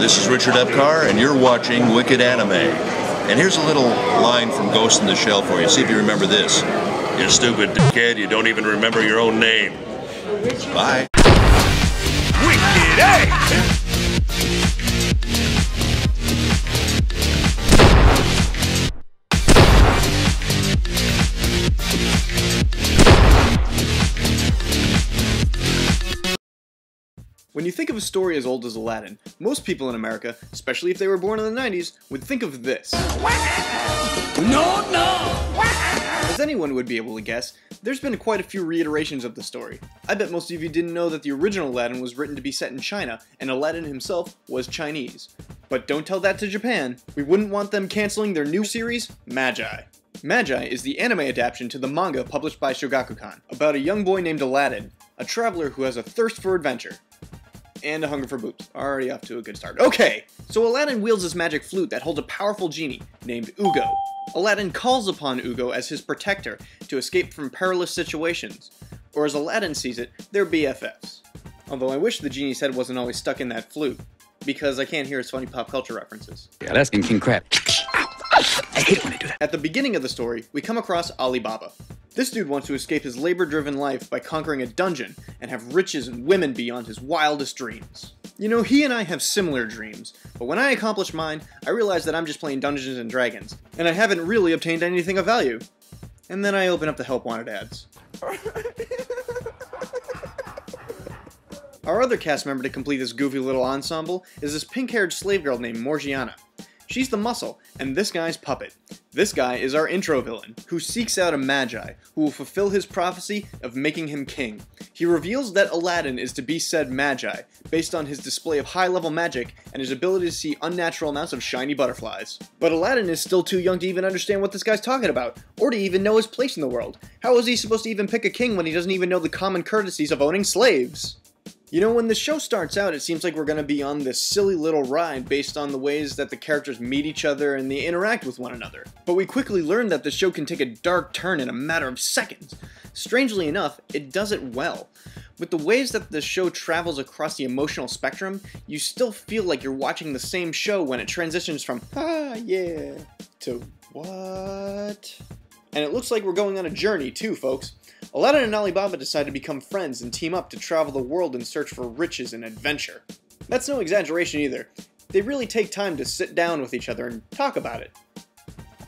this is Richard Epcar, and you're watching Wicked Anime. And here's a little line from Ghost in the Shell for you. See if you remember this. You stupid kid, you don't even remember your own name. Bye. Wicked, hey! When you think of a story as old as Aladdin, most people in America, especially if they were born in the 90s, would think of this. No! As anyone would be able to guess, there's been quite a few reiterations of the story. I bet most of you didn't know that the original Aladdin was written to be set in China, and Aladdin himself was Chinese. But don't tell that to Japan. We wouldn't want them canceling their new series, Magi. Magi is the anime adaptation to the manga published by Shogakukan, about a young boy named Aladdin, a traveler who has a thirst for adventure. And a hunger for boobs. Already off to a good start. Okay, so Aladdin wields this magic flute that holds a powerful genie named Ugo. Aladdin calls upon Ugo as his protector to escape from perilous situations, or as Aladdin sees it, they're BFFs. Although I wish the genie's head wasn't always stuck in that flute, because I can't hear its funny pop culture references. Yeah, that's king crap. I hate it when they do that. At the beginning of the story, we come across Alibaba. This dude wants to escape his labor-driven life by conquering a dungeon and have riches and women beyond his wildest dreams. You know, he and I have similar dreams, but when I accomplish mine, I realize that I'm just playing Dungeons and Dragons, and I haven't really obtained anything of value. And then I open up the Help Wanted ads. Our other cast member to complete this goofy little ensemble is this pink-haired slave girl named Morgiana. She's the muscle, and this guy's puppet. This guy is our intro villain, who seeks out a Magi, who will fulfill his prophecy of making him king. He reveals that Aladdin is to be said Magi, based on his display of high-level magic and his ability to see unnatural amounts of shiny butterflies. But Aladdin is still too young to even understand what this guy's talking about, or to even know his place in the world. How is he supposed to even pick a king when he doesn't even know the common courtesies of owning slaves? You know, when the show starts out, it seems like we're going to be on this silly little ride based on the ways that the characters meet each other and they interact with one another. But we quickly learn that the show can take a dark turn in a matter of seconds. Strangely enough, it does it well. With the ways that the show travels across the emotional spectrum, you still feel like you're watching the same show when it transitions from, ah, yeah, to what? And it looks like we're going on a journey too, folks. Aladdin and Alibaba decide to become friends and team up to travel the world in search for riches and adventure. That's no exaggeration either. They really take time to sit down with each other and talk about it.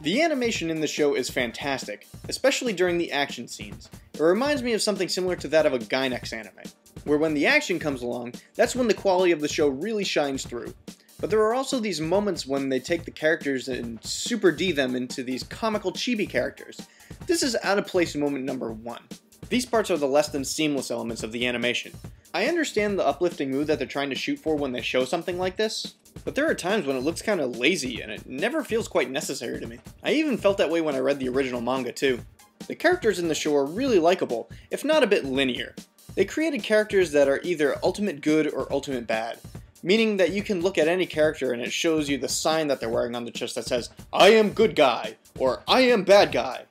The animation in the show is fantastic, especially during the action scenes. It reminds me of something similar to that of a Gainax anime, where when the action comes along, that's when the quality of the show really shines through. But there are also these moments when they take the characters and Super D them into these comical chibi characters. This is out of place moment number 1. These parts are the less than seamless elements of the animation. I understand the uplifting mood that they're trying to shoot for when they show something like this, but there are times when it looks kind of lazy and it never feels quite necessary to me. I even felt that way when I read the original manga too. The characters in the show are really likable, if not a bit linear. They created characters that are either ultimate good or ultimate bad, meaning that you can look at any character and it shows you the sign that they're wearing on the chest that says, I am good guy, or I am bad guy.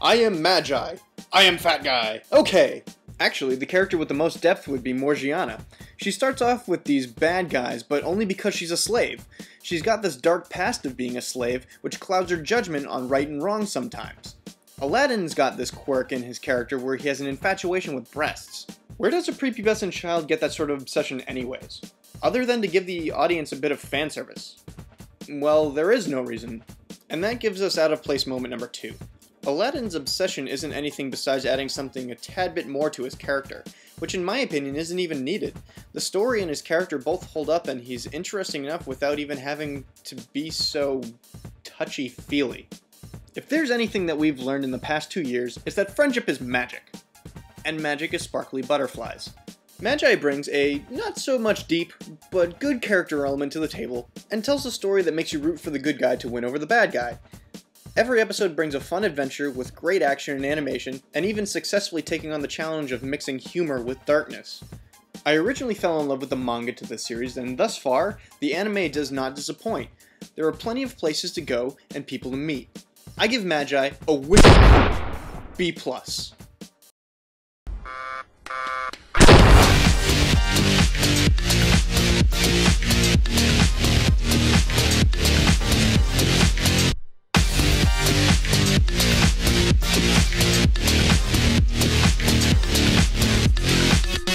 I am Magi. I am fat guy. Okay. Actually, the character with the most depth would be Morgiana. She starts off with these bad guys, but only because she's a slave. She's got this dark past of being a slave, which clouds her judgment on right and wrong sometimes. Aladdin's got this quirk in his character where he has an infatuation with breasts. Where does a prepubescent child get that sort of obsession anyways? Other than to give the audience a bit of fan service. Well, there is no reason. And that gives us out of place moment number 2. Aladdin's obsession isn't anything besides adding something a tad bit more to his character, which in my opinion isn't even needed. The story and his character both hold up and he's interesting enough without even having to be so touchy-feely. If there's anything that we've learned in the past 2 years, it's that friendship is magic. And magic is sparkly butterflies. Magi brings a not so much deep, but good character element to the table, and tells a story that makes you root for the good guy to win over the bad guy. Every episode brings a fun adventure with great action and animation, and even successfully taking on the challenge of mixing humor with darkness. I originally fell in love with the manga to this series, and thus far, the anime does not disappoint. There are plenty of places to go and people to meet. I give Magi a wicked B+.